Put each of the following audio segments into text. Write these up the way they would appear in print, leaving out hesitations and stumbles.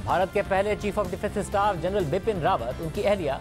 भारत के पहले chief of defence staff general Bipin Rawat, उनकी अहलिया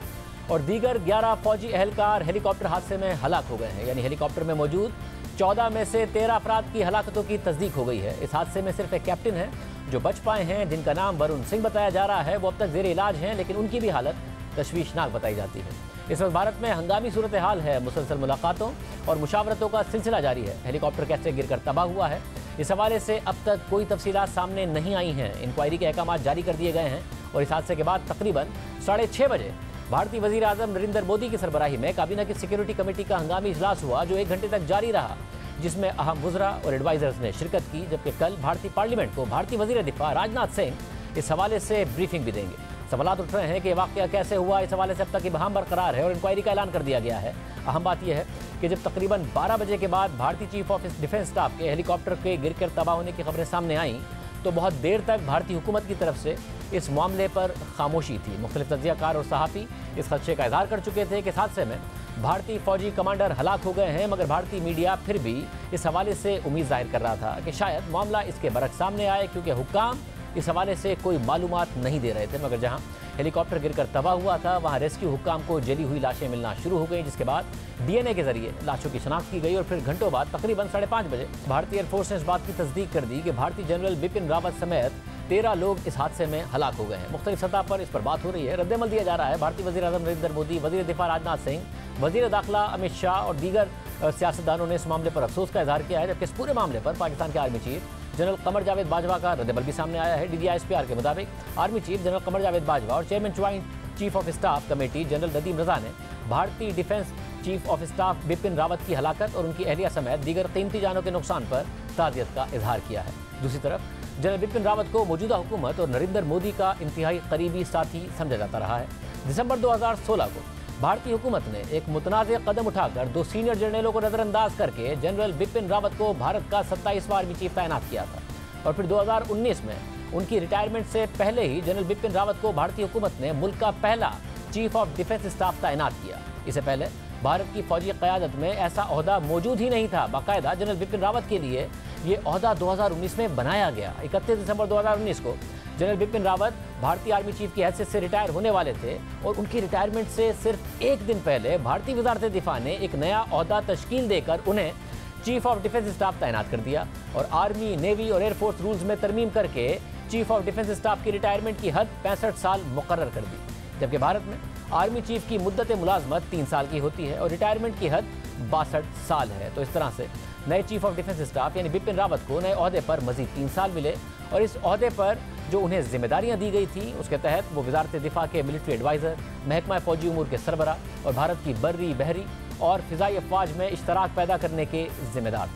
और दीगर 11 फौजी एहलकार हेलीकॉप्टर हादसे में हलाक हो गए हैं। यानी हेलीकॉप्टर में मौजूद 14 में से 13 अफराद की हलाकतों की तस्दीक हो गई है। इस हादसे में सिर्फ एक कैप्टन है जो बच पाए हैं, जिनका नाम वरुण सिंह बताया जा रहा है। वो अब तक जेर इलाज हैं, लेकिन उनकी भी हालत तशवीशनाक बताई जाती है। इस वक्त भारत में हंगामी सूरत हाल है। मुसलसल मुलाकातों और मुशावरतों का सिलसिला जारी है। हेलीकॉप्टर कैसे गिरकर तबाह हुआ है, इस हवाले से अब तक कोई तफसीलात सामने नहीं आई हैं। इंक्वायरी के अहकाम जारी कर दिए गए हैं और इस हादसे के बाद तकरीबन 6:30 बजे भारतीय वजीर आजम नरेंद्र मोदी की सरबराही में काबीना की सिक्योरिटी कमेटी का हंगामी इजलास हुआ, जो 1 घंटे तक जारी रहा, जिसमें अहम वज़रा और एडवाइजर्स ने शिरकत की। जबकि कल भारतीय पार्लियामेंट को भारतीय वजीर दिफा राजनाथ सिंह इस हवाले से ब्रीफिंग भी देंगे। सवालात उठ रहे हैं कि वाक़या कैसे हुआ। इस हवाले से अब तक इबहम बरकरार है और इंक्वायरी का ऐलान कर दिया गया है। अहम बात यह है कि जब तकरीबन 12 बजे के बाद भारतीय चीफ ऑफ डिफेंस स्टाफ के हेलीकॉप्टर के गिरकर तबाह होने की खबरें सामने आईं, तो बहुत देर तक भारतीय हुकूमत की तरफ से इस मामले पर खामोशी थी। मुख्तलिफ तज्ज़ियाकार और सहाफ़ी इस खदशे का इजहार कर चुके थे कि इस हादसे में भारतीय फौजी कमांडर हलाक हो गए हैं, मगर भारतीय मीडिया फिर भी इस हवाले से उम्मीद जाहिर कर रहा था कि शायद मामला इसके बरक्स सामने आए, क्योंकि हुक्काम इस हवाले से कोई मालूमात नहीं दे रहे थे। मगर जहां हेलीकॉप्टर गिरकर तबाह हुआ था, वहां रेस्क्यू हुक्काम को जली हुई लाशें मिलना शुरू हो गई, जिसके बाद DNA के जरिए लाशों की शनाख्त की गई और फिर घंटों बाद तकरीबन 5:30 बजे भारतीय एयरफोर्स ने इस बात की तस्दीक कर दी कि भारतीय जनरल बिपिन रावत समेत 13 लोग इस हादसे में हलाक हो गए हैं। मुख्तलिफ सतह पर इस पर बात हो रही है, रद्दमल दिया जा रहा है। भारतीय वज़ीर आज़म नरेंद्र मोदी, वज़ीर दिफा राजनाथ सिंह, वज़ीर दाखिला अमित शाह और दीगर सियासतदानों ने इस मामले पर अफसोस का इजहार किया है। जबकि इस पूरे मामले पर पाकिस्तान के army chief general Qamar Javed Bajwa का रद्दमल भी सामने आया है। DDISPR के मुताबिक army chief general Qamar Javed Bajwa और chairman joint chief of staff committee general Nadeem Raza ने भारतीय defence chief of staff Bipin Rawat की हलाकत और उनकी अहलिया समेत दीगर कीमती जानों के नुकसान पर ताज़ियत का इजहार किया है। दूसरी तरफ जनरल बिपिन रावत को मौजूदा हुकूमत और नरेंद्र मोदी का इंतहाई करीबी साथी समझा जाता रहा है। दिसंबर 2016 को भारतीय हुकूमत ने एक मुतनाज़ कदम उठाकर 2 सीनियर जनरलों को नज़रअंदाज करके जनरल बिपिन रावत को भारत का 27वां आर्मी चीफ तैनात किया था और फिर 2019 में उनकी रिटायरमेंट से पहले ही जनरल बिपिन रावत को भारतीय हुकूमत ने मुल्क का पहला चीफ ऑफ डिफेंस स्टाफ तैनात किया। इससे पहले भारत की फौजी क़यादत में ऐसा ओहदा मौजूद ही नहीं था। बाकायदा जनरल बिपिन रावत के लिए ये ओहदा 2019 में बनाया गया। 31 दिसंबर 2019 को जनरल बिपिन रावत भारतीय आर्मी चीफ की हैसियत से रिटायर होने वाले थे और उनकी रिटायरमेंट से सिर्फ 1 दिन पहले भारतीय वजारत दिफा ने एक नया ओहदा तश्कील देकर उन्हें चीफ ऑफ डिफेंस स्टाफ तैनात कर दिया और आर्मी, नेवी और एयरफोर्स रूल्स में तरमीम करके चीफ ऑफ डिफेंस स्टाफ की रिटायरमेंट की हद 65 साल मुकर्रर कर दी। जबकि भारत में आर्मी चीफ की मुद्दत मुलाजमत 3 साल की होती है और रिटायरमेंट की हद 62 साल है। तो इस तरह से नए चीफ ऑफ डिफेंस स्टाफ यानी बिपिन रावत को नए ओहदे पर मजीद 3 साल मिले और इस ओहदे पर जो उन्हें जिम्मेदारियां दी गई थी उसके तहत वो वजारत दिफा के मिलिट्री एडवाइज़र, महकमा फौजी उमूर के सरबरा और भारत की बर्री, बहरी और फ़िज़ाई अफवाज में इश्तराक पैदा करने के जिम्मेदार थे।